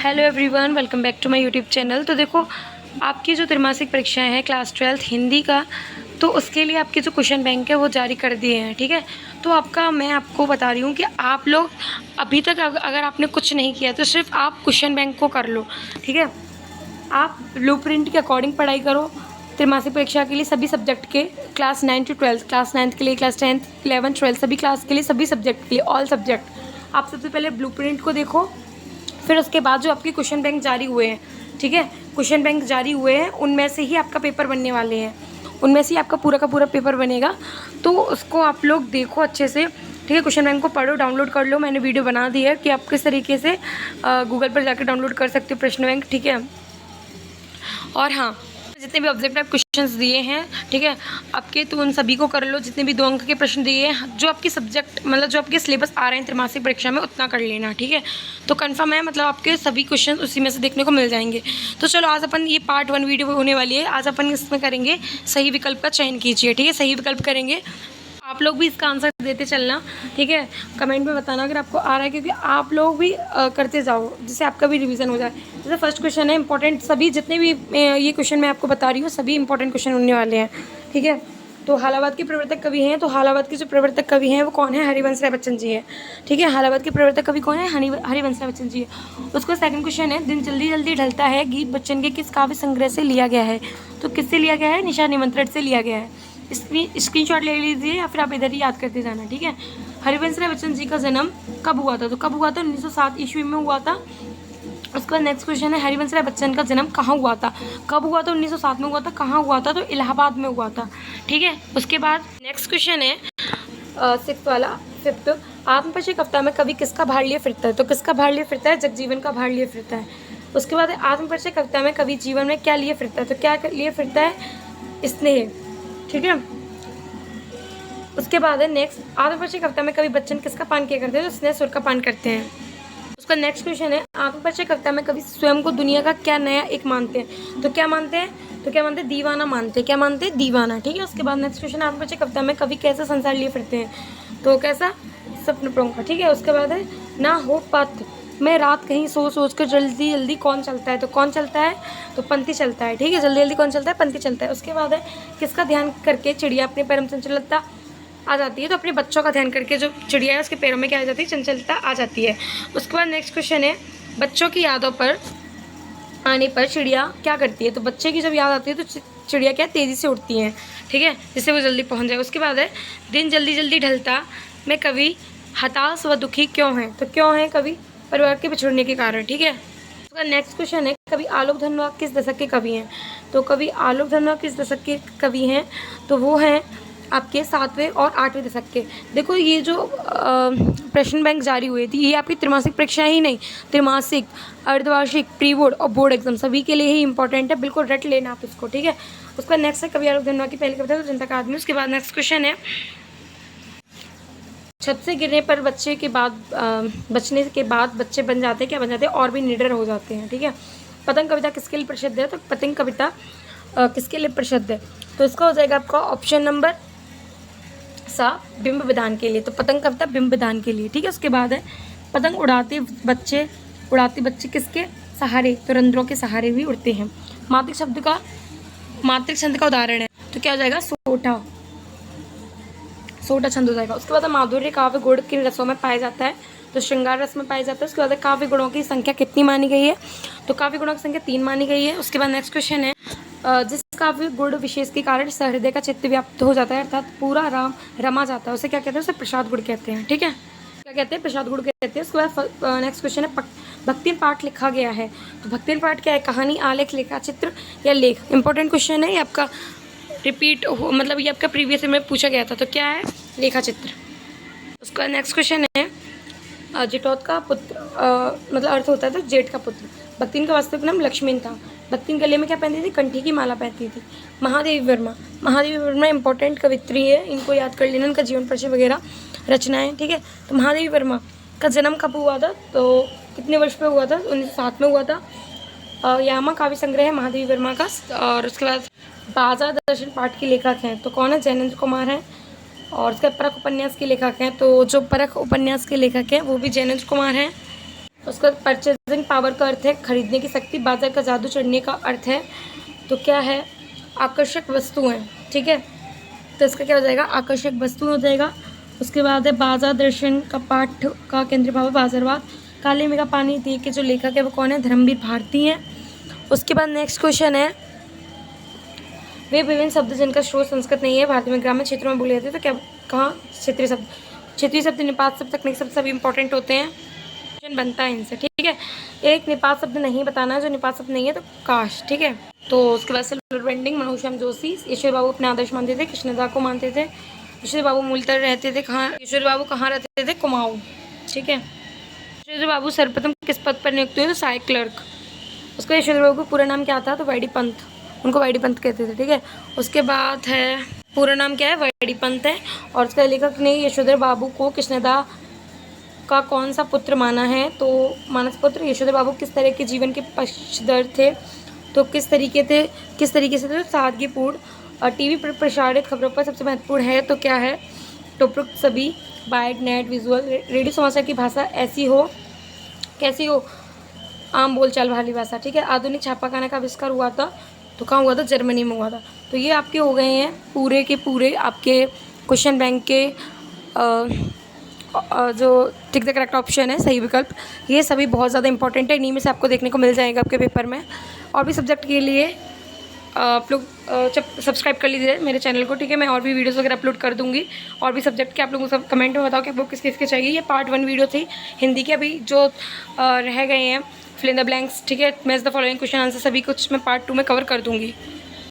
Hello everyone, welcome back to my YouTube channel. तो देखो, आपकी जो त्रैमासिक परीक्षाएं हैं क्लास 12th हिंदी का, तो उसके लिए आपके जो क्वेश्चन बैंक है वो जारी कर दिए हैं। ठीक है, तो मैं आपको बता रही हूँ कि आप लोग अभी तक अगर आपने कुछ नहीं किया तो सिर्फ आप क्वेश्चन बैंक को कर लो। ठीक है, आप ब्लूप्रिंट के अकॉर्डिंग पढ़ाई करो। त्रैमासिक परीक्षा के लिए सभी सब्जेक्ट के, क्लास 9 to 12, क्लास 9th के लिए, क्लास 10th 11th 12 सभी क्लास के लिए, सभी सब्जेक्ट के लिए, ऑल सब्जेक्ट। आप सबसे पहले ब्लूप्रिंट को देखो, फिर उसके बाद जो आपके क्वेश्चन बैंक जारी हुए हैं, ठीक है, क्वेश्चन बैंक जारी हुए हैं उनमें से ही आपका पेपर बनने वाले हैं, उनमें से ही आपका पूरा का पूरा पेपर बनेगा। तो उसको आप लोग देखो अच्छे से। ठीक है, क्वेश्चन बैंक को पढ़ो, डाउनलोड कर लो। मैंने वीडियो बना दी है कि आप किस तरीके से गूगल पर जाकर डाउनलोड कर सकते हो प्रश्न बैंक। ठीक है, और हाँ, जितने भी ऑब्जेक्टिव क्वेश्चंस दिए हैं, ठीक है, आपके, तो उन सभी को कर लो। जितने भी 2 अंक के प्रश्न दिए हैं, जो आपके सब्जेक्ट मतलब जो आपके सिलेबस आ रहे हैं त्रैमासिक परीक्षा में, उतना कर लेना। ठीक है, तो कंफर्म है, मतलब आपके सभी क्वेश्चन उसी में से देखने को मिल जाएंगे। तो चलो, आज अपन ये पार्ट 1 वीडियो होने वाली है। आज अपन इसमें करेंगे सही विकल्प का चयन कीजिए। ठीक है, सही विकल्प करेंगे। आप लोग भी इसका आंसर देते चलना। ठीक है, कमेंट में बताना अगर आपको आ रहा है, क्योंकि आप लोग भी करते जाओ, जिससे आपका भी रिवीजन हो जाए। जैसे फर्स्ट क्वेश्चन है इंपॉर्टेंट, सभी जितने भी ये क्वेश्चन मैं आपको बता रही हूँ सभी इंपॉर्टेंट क्वेश्चन होने वाले हैं। ठीक है, तो हालावाद के प्रवर्तक कवि हैं, तो हालावाद के जो प्रवर्तक कवि हैं वो कौन है? हरिवंश राय बच्चन जी है। ठीक है, हालावाद के प्रवर्तक कवि कौन है? हरिवंश राय बच्चन जी है। उसका सेकंड क्वेश्चन है, दिन जल्दी जल्दी ढलता है गीत बच्चन के किस काव्य संग्रह से लिया गया है? तो किससे लिया गया है? निशा निमंत्रण से लिया गया है। स्क्रीनशॉट ले लीजिए या फिर आप इधर ही याद करते जाना। ठीक है, हरिवंश राय बच्चन जी का जन्म कब हुआ था? तो कब हुआ था? 1907 ईस्वी में हुआ था। उसके बाद नेक्स्ट क्वेश्चन है, हरिवंश राय बच्चन का जन्म कहाँ हुआ था? कब हुआ था? 1907 में हुआ था। कहाँ हुआ था? तो इलाहाबाद में हुआ था। ठीक है, उसके बाद नेक्स्ट क्वेश्चन है सिक्स्थ वाला, फिफ्थ, आत्मपरिचय कविता में कवि किसका भार लिए फिरता है? तो किसका भार लिए फिरता है? जगजीवन का भार लिए फिरता है। उसके बाद आत्मपरिचय कविता में कवि जीवन में क्या लिए फिरता है? तो क्या लिए फिरता है? स्नेह। ठीक है, उसके बाद है नेक्स्ट, आत्मपरिचय कविता में कवि बच्चन किसका पान किया करते हैं? तो स्नेह सुर का पान करते हैं। उसका नेक्स्ट क्वेश्चन है, आत्मपरिचय कविता में कवि स्वयं को दुनिया का क्या नया एक मानते हैं? तो क्या मानते हैं? तो क्या मानते हैं? दीवाना मानते हैं। क्या मानते हैं? दीवाना। ठीक है, उसके बाद नेक्स्ट क्वेश्चन, आत्मपरिचय कविता में कवि कैसा संसार लिए फिरते हैं? तो कैसा? स्वप्न प्रमुख। ठीक है, उसके बाद है, ना हो पथ मैं रात कहीं सोच कर जल्दी जल्दी कौन चलता है? तो कौन चलता है? तो पंथी चलता है। ठीक है, जल्दी जल्दी कौन चलता है? पंथी चलता है। उसके बाद है, किसका ध्यान करके चिड़िया अपने परम चंचलता आ जाती है? तो अपने बच्चों का ध्यान करके जो चिड़िया है उसके पैरों में क्या आ जाती है? चंचलता आ जाती है। उसके बाद नेक्स्ट क्वेश्चन है, बच्चों की यादों पर आने पर चिड़िया क्या करती है? तो बच्चे की जब याद आती है तो चिड़िया क्या तेज़ी से उड़ती हैं। ठीक है, जिससे वो जल्दी पहुंच जाए। उसके बाद है, दिन जल्दी जल्दी ढलता में कवि हताश व दुखी क्यों है? तो क्यों है कवि? परिवार के बिछड़ने के कारण। ठीक है, उसका नेक्स्ट क्वेश्चन है, कवि आलोक धनवा किस दशक के कवि हैं? तो कवि आलोक धनवा किस दशक के कवि हैं? तो वो हैं आपके 7वें और 8वें दशक के। देखो, ये जो प्रश्न बैंक जारी हुए थी, ये आपकी त्रैमासिक परीक्षाएं ही नहीं, त्रैमासिक, अर्धवार्षिक, प्री बोर्ड और बोर्ड एग्जाम सभी के लिए ही इंपॉर्टेंट है। बिल्कुल रट लेना आप इसको। ठीक है, उसका नेक्स्ट है, कवि आलोक धनवा की पहली कविता तो जनता का आदमी। उसके बाद नेक्स्ट क्वेश्चन है, छत से गिरने पर बच्चे के बाद बचने के बाद बच्चे बन जाते हैं, क्या बन जाते हैं? और भी निडर हो जाते हैं। ठीक है, पतंग कविता किसके लिए प्रसिद्ध है? तो पतंग कविता किसके लिए प्रसिद्ध है? तो इसका हो जाएगा आपका ऑप्शन नंबर सा, बिंब विधान के लिए। तो पतंग कविता बिंब विधान के लिए। ठीक है, उसके बाद है, पतंग उड़ाते बच्चे किसके सहारे? तो रंध्रों के सहारे भी उड़ते हैं। मात्रिक छंद का उदाहरण है, तो क्या हो जाएगा? सोटा छंद हो जाएगा। उसके बाद माधुर्य काव्य गुण किन रसों में पाया जाता है? तो श्रृंगार रस में पाया जाता है। उसके बाद काव्य गुणों की संख्या कितनी मानी गई है? तो काव्य गुणों की संख्या 3 मानी गई है। उसके बाद नेक्स्ट क्वेश्चन है, जिस काव्य गुण विशेष के कारण सहृदय का चित्त व्याप्त हो जाता है, अर्थात पूरा राम रमा जाता है, उसे क्या कहते हैं? उसे प्रसाद गुण कहते हैं। ठीक है, क्या कहते हैं? प्रसाद गुण कहते हैं। उसके बाद नेक्स्ट क्वेश्चन है, भक्तिन पाठ लिखा गया है। तो भक्तिन पाठ क्या है? कहानी, आलेख, लेखा चित्र या लेख? इंपॉर्टेंट क्वेश्चन है, ये आपका रिपीट हो, मतलब ये आपका प्रीवियस में पूछा गया था। तो क्या है? लेखा चित्र। उसका नेक्स्ट क्वेश्चन है, जेठौत का पुत्र मतलब अर्थ होता है तो जेठ का पुत्र। भक्तिन का वास्तविक नाम लक्ष्मण था। भक्तिन गले में क्या पहनती थी? कंठी की माला पहनती थी। महादेवी वर्मा इंपॉर्टेंट कवित्री है, इनको याद कर लेना, इनका जीवन परिचय वगैरह रचनाएं। ठीक है, तो महादेवी वर्मा का जन्म कब हुआ था? तो कितने वर्ष पे हुआ था? 1907 में हुआ था। यामा काव्य संग्रह है महादेवी वर्मा का। और उसके बाद बाजा दर्शन पाठ के लेखक हैं, तो कौन है? जैनेन्द्र कुमार हैं। और उसके परख उपन्यास के लेखक हैं, तो जो परख उपन्यास के लेखक हैं वो भी जैनेन्द्र कुमार हैं। उसका परचेजिंग पावर का अर्थ है खरीदने की शक्ति। बाजार का जादू चढ़ने का अर्थ है तो क्या है, आकर्षक वस्तुएं, ठीक है। तो इसका क्या हो जाएगा, आकर्षक वस्तु हो जाएगा। उसके बाद है बाजार दर्शन का पाठ का केंद्रीय भाव है बाजारवाद। काले में का पानी दे के जो लेखक है वो कौन है, धर्मवीर भारती हैं। उसके बाद नेक्स्ट क्वेश्चन है, वे विभिन्न शब्द जिनका स्रोत संस्कृत नहीं है भारत में ग्रामीण क्षेत्रों में बोले जाते हैं तो क्या, कहाँ, क्षेत्रीय शब्द। क्षेत्रीय शब्द, निपात शब्द, तकनीक शब्द सभी इंपॉर्टेंट होते हैं, क्वेश्चन बनता है इनसे, ठीक है। एक निपात शब्द नहीं बताना है, जो निपात शब्द नहीं है तो काश, ठीक है। तो उसके बाद सिल्वर पेंटिंग, मनोश्याम जोशी। ईश्वर बाबू अपने आदर्श मानते थे, कृष्णदा को मानते थे। ईश्वर बाबू मूलतः रहते थे कहाँ, ईश्वर बाबू कहाँ रहते थे, कुमाऊं, ठीक है। ईश्वर बाबू सर्वप्रथम किस पद पर नियुक्त हुए, तो सहायक क्लर्क। उसका ईश्वर बाबू का पूरा नाम क्या था, तो वाईडी पंत, उनको वाईडी पंत कहते थे, ठीक है। उसके बाद है, पूरा नाम क्या है, वाईडी पंत है। और उसका लेखक ने यशोधर बाबू को कृष्णदा का कौन सा पुत्र माना है, तो मानस पुत्र। यशोधर बाबू किस तरह के जीवन के पक्षधर थे, तो किस तरीके से थे, सादगीपूर्ण। और टीवी पर प्रसारित खबरों पर सबसे महत्वपूर्ण है तो क्या है, टोपरुक सभी, बाइट, नेट, विजुअल। रेडियो समाचार की भाषा ऐसी हो, कैसी हो, आम बोलचाल वाली भाषा, ठीक है। आधुनिक छापाखाना का आविष्कार हुआ था तो कहाँ हुआ था, जर्मनी में हुआ था। तो ये आपके हो गए हैं पूरे के पूरे आपके क्वेश्चन बैंक के जो टिक द करेक्ट ऑप्शन है, सही विकल्प, ये सभी बहुत ज़्यादा इंपॉर्टेंट है। इन्हीं में से आपको देखने को मिल जाएगा आपके पेपर में। और भी सब्जेक्ट के लिए आप लोग सब्सक्राइब कर लीजिए मेरे चैनल को, ठीक है। मैं और भी वीडियोस वगैरह अपलोड कर दूंगी। और भी सब्जेक्ट के आप लोगों को कमेंट में बताओ कि आपको किस किस के चाहिए। ये पार्ट 1 वीडियो थी हिंदी के, अभी जो रह गए हैं फिल इन द ब्लैंक्स, ठीक है। Match the following question answer, सभी कुछ मैं पार्ट 2 में कवर कर दूँगी।